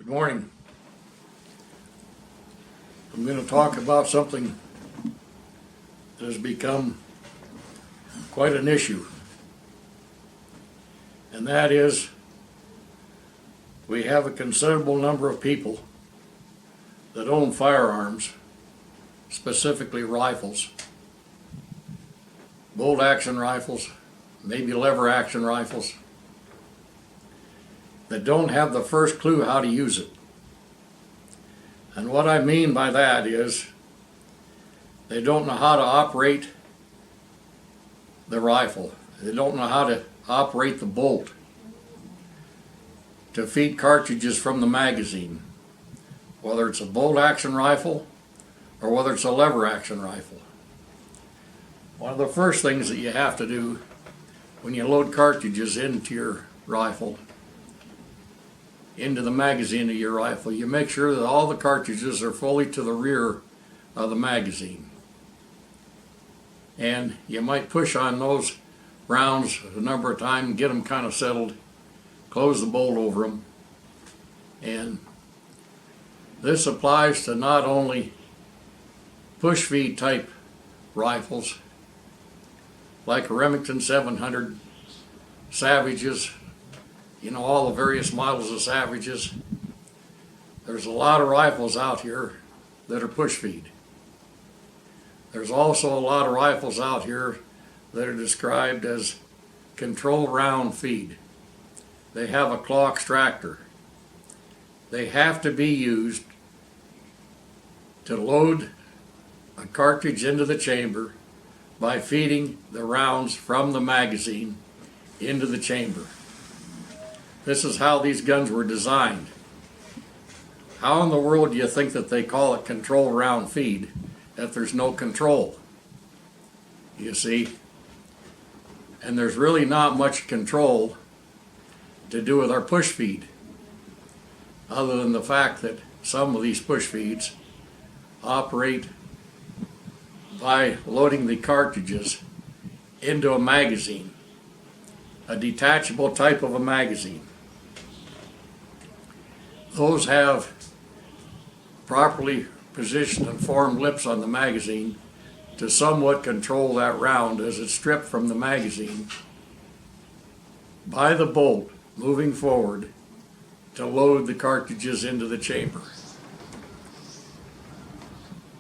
Good morning. I'm going to talk about something that has become quite an issue, and that is we have a considerable number of people that own firearms, specifically rifles, bolt action rifles, maybe lever action rifles, that don't have the first clue how to use it. And what I mean by that is they don't know how to operate the rifle. They don't know how to operate the bolt to feed cartridges from the magazine, whether it's a bolt action rifle or whether it's a lever action rifle. One of the first things that you have to do when you load cartridges into your rifle, into the magazine of your rifle, you make sure that all the cartridges are fully to the rear of the magazine. And you might push on those rounds a number of times, get them kind of settled, close the bolt over them. And this applies to not only push feed type rifles like a Remington 700, Savages, you know, all the various models of Savages. There's a lot of rifles out here that are push feed. There's also a lot of rifles out here that are described as control round feed. They have a claw extractor. They have to be used to load a cartridge into the chamber by feeding the rounds from the magazine into the chamber. This is how these guns were designed. How in the world do you think that they call it control round feed if there's no control? You see? And there's really not much control to do with our push feed, other than the fact that some of these push feeds operate by loading the cartridges into a magazine, a detachable type of a magazine. Those have properly positioned and formed lips on the magazine to somewhat control that round as it's stripped from the magazine by the bolt moving forward to load the cartridges into the chamber.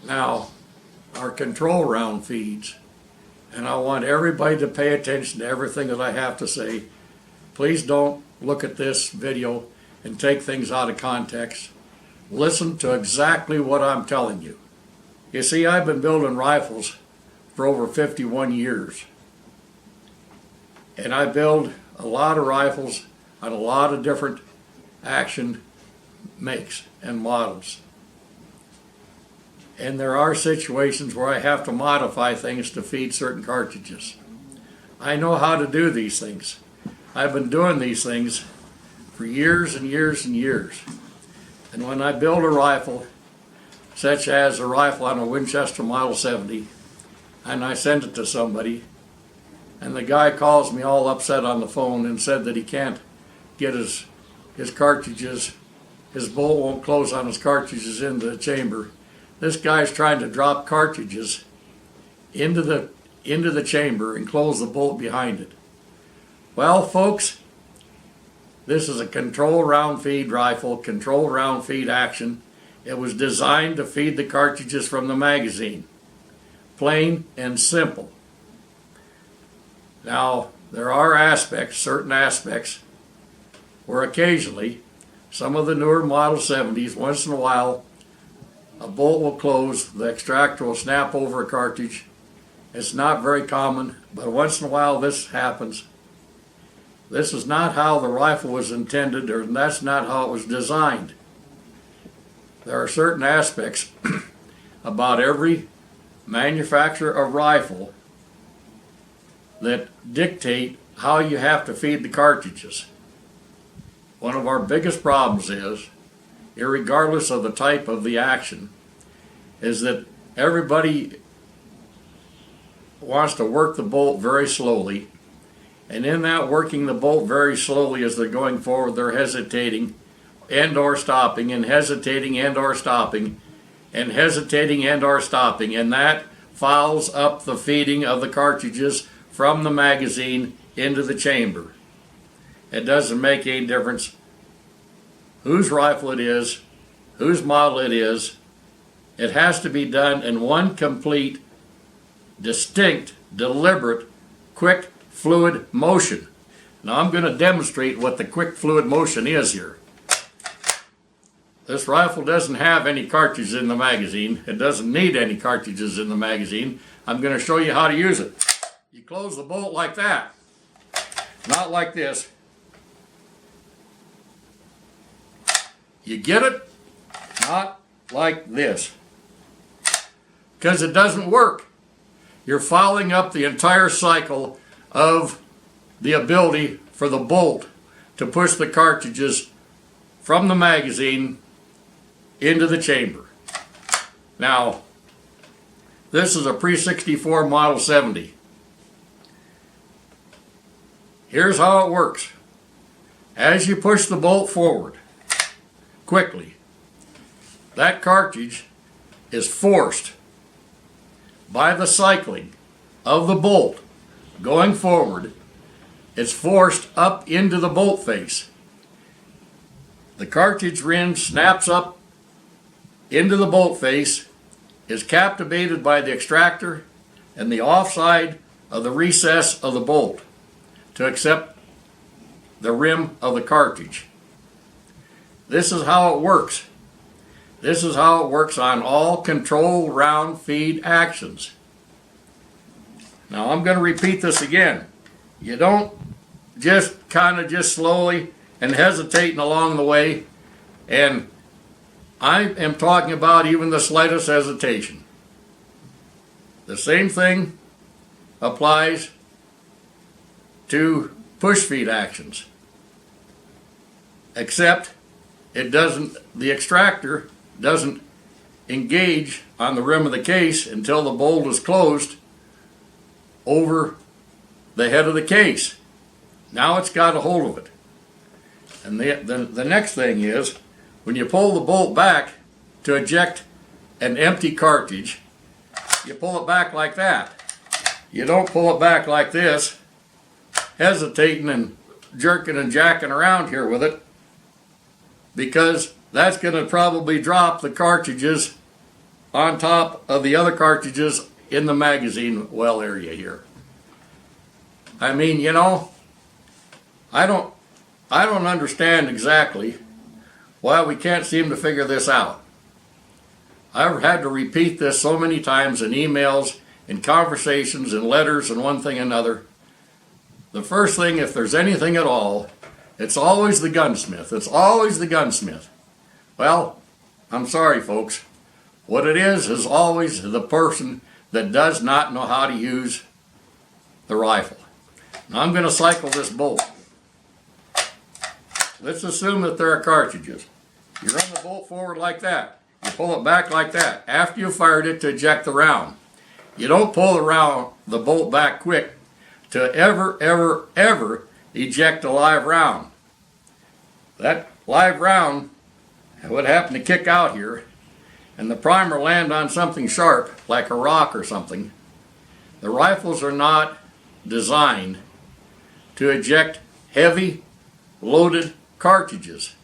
Now, our control round feeds, and I want everybody to pay attention to everything that I have to say. Please don't look at this video and take things out of context. Listen to exactly what I'm telling you. You see, I've been building rifles for over 51 years. And I build a lot of rifles on a lot of different action makes and models. And there are situations where I have to modify things to feed certain cartridges. I know how to do these things. I've been doing these things for years and years and years. And when I build a rifle, such as a rifle on a Winchester Model 70, and I send it to somebody, and the guy calls me all upset on the phone and said that he can't get his cartridges, his bolt won't close on his cartridges into the chamber. This guy's trying to drop cartridges into the chamber and close the bolt behind it. Well, folks, this is a control round feed rifle, control round feed action. It was designed to feed the cartridges from the magazine. Plain and simple. Now, there are aspects, certain aspects, where occasionally, some of the newer Model 70s, once in a while, a bolt will close, the extractor will snap over a cartridge. It's not very common, but once in a while this happens. This is not how the rifle was intended, or that's not how it was designed. There are certain aspects about every manufacturer of rifle that dictate how you have to feed the cartridges. One of our biggest problems is, irregardless of the type of the action, is that everybody wants to work the bolt very slowly, and in that working the bolt very slowly as they're going forward, they're hesitating and or stopping and hesitating and or stopping and hesitating and or stopping, and that fouls up the feeding of the cartridges from the magazine into the chamber. It doesn't make any difference whose rifle it is, whose model it is. It has to be done in one complete, distinct, deliberate, quick fluid motion. Now I'm going to demonstrate what the quick fluid motion is here. This rifle doesn't have any cartridges in the magazine. It doesn't need any cartridges in the magazine. I'm going to show you how to use it. You close the bolt like that, not like this. You get it? Not like this. Because it doesn't work. You're fouling up the entire cycle of the ability for the bolt to push the cartridges from the magazine into the chamber. Now, this is a pre-64 Model 70. Here's how it works. As you push the bolt forward quickly, that cartridge is forced by the cycling of the bolt going forward. It's forced up into the bolt face. The cartridge rim snaps up into the bolt face, is captivated by the extractor and the offside of the recess of the bolt to accept the rim of the cartridge. This is how it works. This is how it works on all control round feed actions. Now I'm going to repeat this again. You don't just slowly and hesitating along the way, and I am talking about even the slightest hesitation. The same thing applies to push feed actions, except the extractor doesn't engage on the rim of the case until the bolt is closed over the head of the case. Now it's got a hold of it. And the next thing is, when you pull the bolt back to eject an empty cartridge, you pull it back like that. You don't pull it back like this, hesitating and jerking and jacking around here with it, because that's going to probably drop the cartridges on top of the other cartridges in the magazine well area here. I mean, you know, I don't understand exactly why we can't seem to figure this out. I've had to repeat this so many times in emails, in conversations, in letters, and one thing and another. The first thing, if there's anything at all, it's always the gunsmith. It's always the gunsmith. Well, I'm sorry, folks. What it is always the person that does not know how to use the rifle. Now I'm going to cycle this bolt. Let's assume that there are cartridges. You run the bolt forward like that. You pull it back like that after you fired it to eject the round. You don't pull the bolt back quick to ever eject a live round. That live round would happen to kick out here, and the primer land on something sharp like a rock or something. The rifles are not designed to eject heavy loaded cartridges.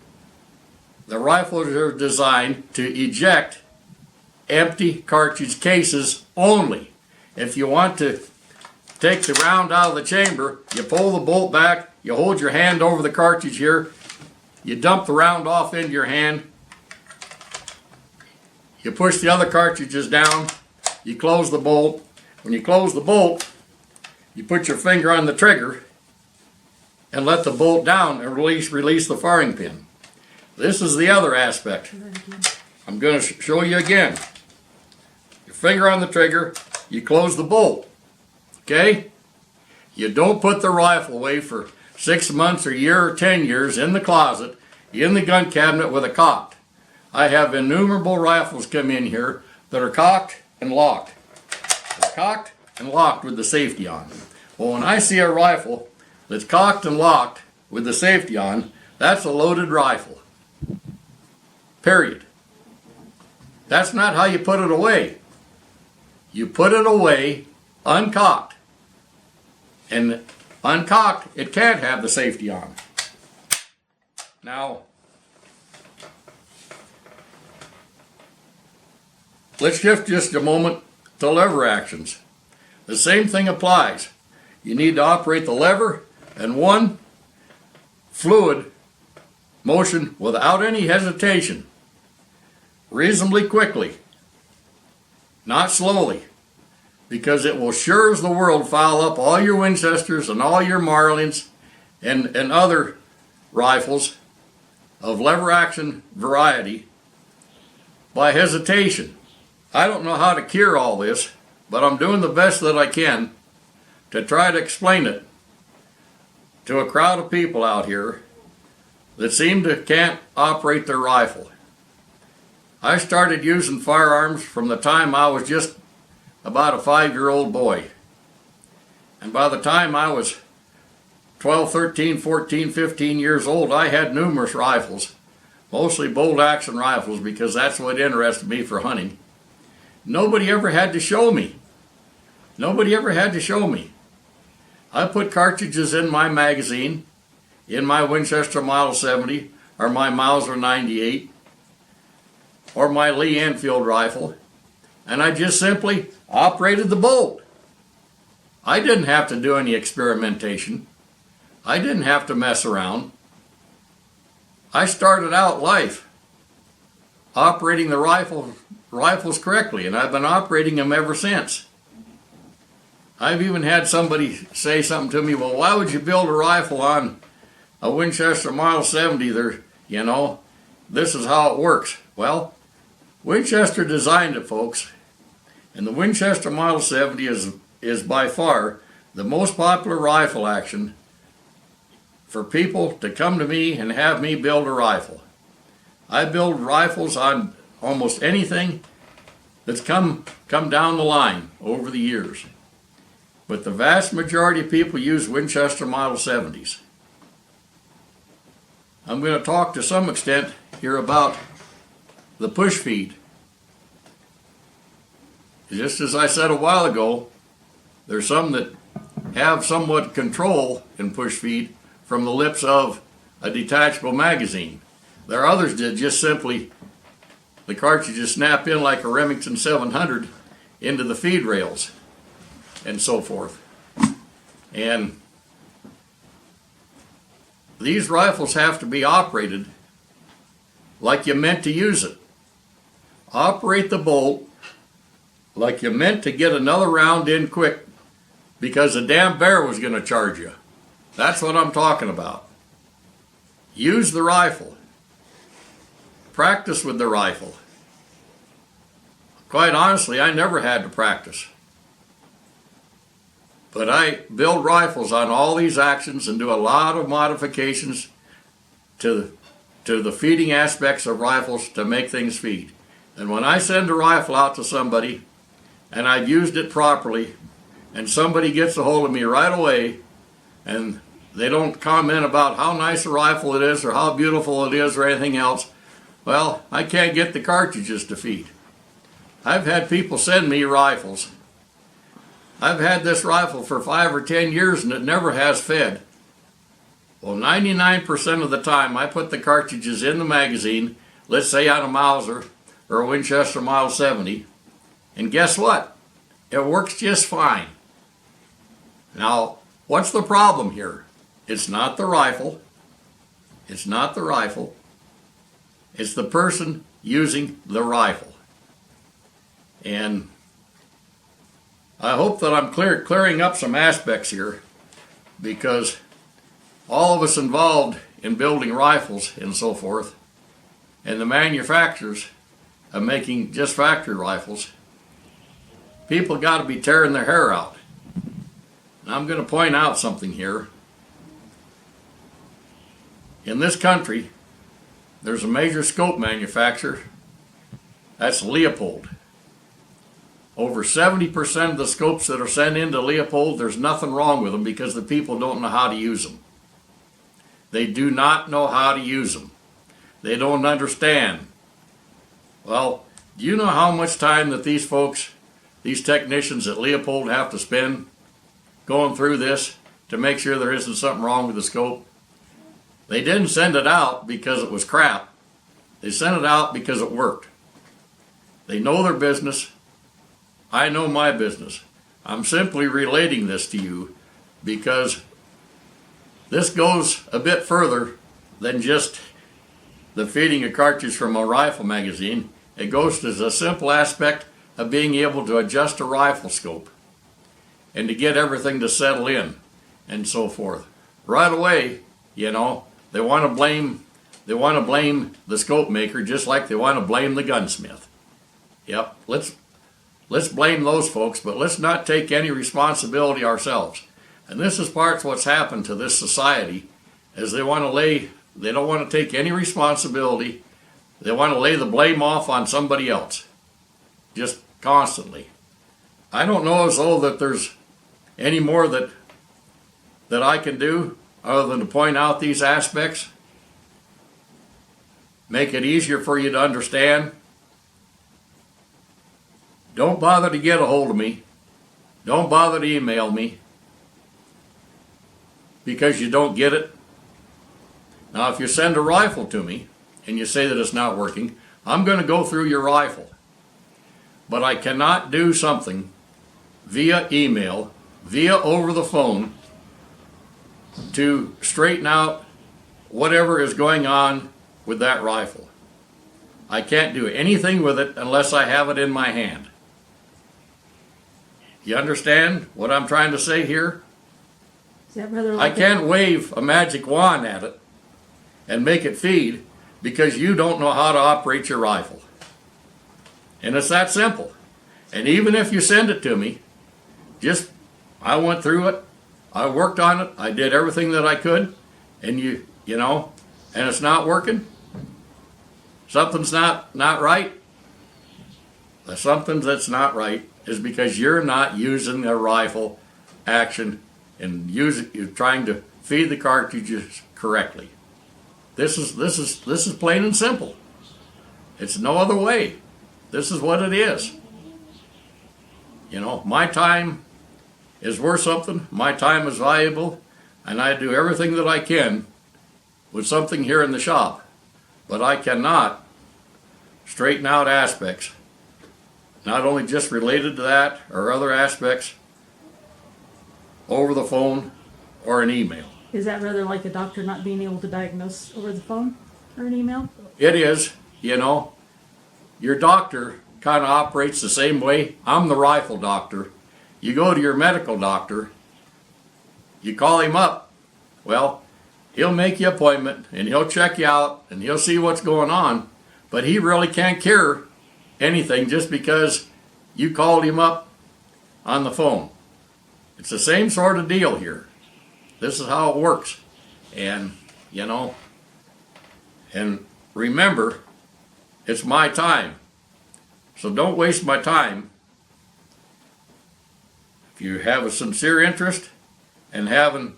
The rifles are designed to eject empty cartridge cases only. If you want to take the round out of the chamber, you pull the bolt back, you hold your hand over the cartridge here, you dump the round off into your hand, you push the other cartridges down, you close the bolt. When you close the bolt, you put your finger on the trigger and let the bolt down and release the firing pin. This is the other aspect. I'm going to show you again. Your finger on the trigger, you close the bolt. Okay? You don't put the rifle away for 6 months or a year or 10 years in the closet, in the gun cabinet with a cocked. I have innumerable rifles come in here that are cocked and locked. They're cocked and locked with the safety on. Well, when I see a rifle that's cocked and locked with the safety on, that's a loaded rifle. Period. That's not how you put it away. You put it away uncocked. And uncocked, it can't have the safety on. Now, let's shift just a moment to lever actions. The same thing applies. You need to operate the lever and one fluid motion without any hesitation, reasonably quickly, not slowly, because it will sure as the world foul up all your Winchesters and all your Marlins and other rifles of lever action variety by hesitation. I don't know how to cure all this, but I'm doing the best that I can to try to explain it to a crowd of people out here that seem to can't operate their rifle. I started using firearms from the time I was just about a 5-year-old boy. And by the time I was 12, 13, 14, 15 years old, I had numerous rifles, mostly bolt action rifles, because that's what interested me for hunting. Nobody ever had to show me. Nobody ever had to show me. I put cartridges in my magazine, in my Winchester Model 70, or my Mauser 98, or my Lee Enfield rifle, and I just simply operated the bolt. I didn't have to do any experimentation. I didn't have to mess around. I started out life operating the rifles correctly, and I've been operating them ever since. I've even had somebody say something to me, well, why would you build a rifle on a Winchester Model 70? This is how it works. Well, Winchester designed it, folks, and the Winchester Model 70 is by far the most popular rifle action for people to come to me and have me build a rifle. I build rifles on almost anything that's come down the line over the years. But the vast majority of people use Winchester Model 70s. I'm going to talk to some extent here about the push feed. Just as I said a while ago, there's some that have somewhat control in push feed from the lips of a detachable magazine. There are others that just simply, the cartridges snap in like a Remington 700 into the feed rails and so forth. And these rifles have to be operated like you meant to use it. Operate the bolt like you meant to get another round in quick because a damn bear was going to charge you. That's what I'm talking about. Use the rifle. Practice with the rifle. Quite honestly, I never had to practice. But I build rifles on all these actions and do a lot of modifications to the feeding aspects of rifles to make things feed. And when I send a rifle out to somebody and I've used it properly and somebody gets a hold of me right away and they don't comment about how nice a rifle it is or how beautiful it is or anything else, well, I can't get the cartridges to feed. I've had people send me rifles. I've had this rifle for 5 or 10 years and it never has fed. Well, 99% of the time I put the cartridges in the magazine, let's say on a Mauser or a Winchester Model 70, and guess what? It works just fine. Now, what's the problem here? It's not the rifle. It's not the rifle. It's the person using the rifle. And I hope that I'm clearing up some aspects here, because all of us involved in building rifles and so forth, and the manufacturers of making just factory rifles, people got to be tearing their hair out. And I'm going to point out something here. In this country, there's a major scope manufacturer. That's Leopold. Over 70% of the scopes that are sent into Leopold, there's nothing wrong with them because the people don't know how to use them. They do not know how to use them. They don't understand Well, do you know how much time that these folks, these technicians at Leopold have to spend going through this to make sure there isn't something wrong with the scope? They didn't send it out because it was crap. They sent it out because it worked. They know their business. I know my business. I'm simply relating this to you because this goes a bit further than just the feeding a cartridge from a rifle magazine. It goes to the simple aspect of being able to adjust a rifle scope and to get everything to settle in and so forth. Right away, you know, they want to blame the scope maker just like they want to blame the gunsmith. Yep, let's blame those folks, but let's not take any responsibility ourselves. And this is part of what's happened to this society, is they don't want to take any responsibility. They want to lay the blame off on somebody else, just constantly. I don't know as though that there's any more that I can do other than to point out these aspects, make it easier for you to understand. Don't bother to get a hold of me. Don't bother to email me because you don't get it. Now, if you send a rifle to me and you say that it's not working, I'm going to go through your rifle. But I cannot do something via email, via over the phone, to straighten out whatever is going on with that rifle. I can't do anything with it unless I have it in my hand. You understand what I'm trying to say here? Is that rather like I can't wave a magic wand at it and make it feed because you don't know how to operate your rifle. And it's that simple. And even if you send it to me, I went through it, I worked on it, I did everything that I could, and you know, and it's not working. Something's not right. Something that's not right is because you're not using the rifle action and you're trying to feed the cartridges correctly. This is plain and simple. It's no other way. This is what it is. You know, my time is worth something. My time is valuable, and I do everything that I can with something here in the shop. But I cannot straighten out aspects, not only just related to that or other aspects, over the phone or an email. Is that rather like a doctor not being able to diagnose over the phone or an email? It is, you know. Your doctor kind of operates the same way. I'm the rifle doctor. You go to your medical doctor, you call him up. Well, he'll make you an appointment and he'll check you out and he'll see what's going on, but he really can't cure anything just because you called him up on the phone. It's the same sort of deal here. This is how it works. And, you know, and remember, it's my time. So don't waste my time. If you have a sincere interest in having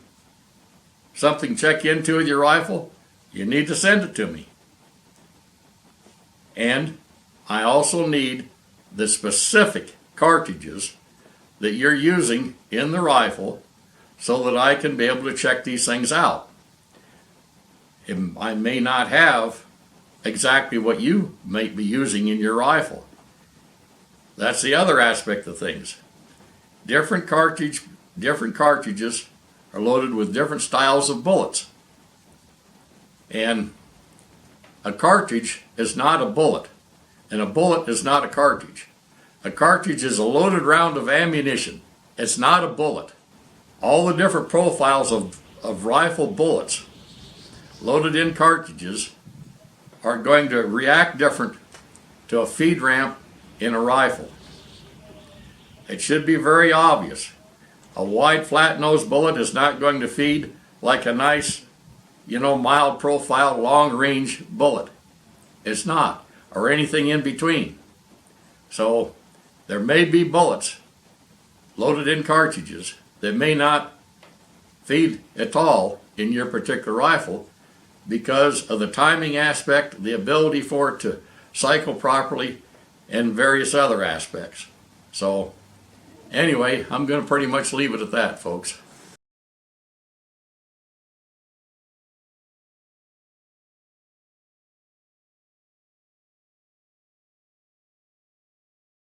something check into with your rifle, you need to send it to me. And I also need the specific cartridges that you're using in the rifle so that I can be able to check these things out. I may not have exactly what you may be using in your rifle. That's the other aspect of things. Different cartridges are loaded with different styles of bullets. And a cartridge is not a bullet, and a bullet is not a cartridge. A cartridge is a loaded round of ammunition. It's not a bullet. All the different profiles of rifle bullets loaded in cartridges are going to react different to a feed ramp in a rifle. It should be very obvious. A wide flat nose bullet is not going to feed like a nice, mild profile long range bullet. It's not, or anything in between. So there may be bullets loaded in cartridges that may not feed at all in your particular rifle because of the timing aspect, the ability for it cycle properly, and various other aspects. So anyway, I'm going to pretty much leave it at that, folks.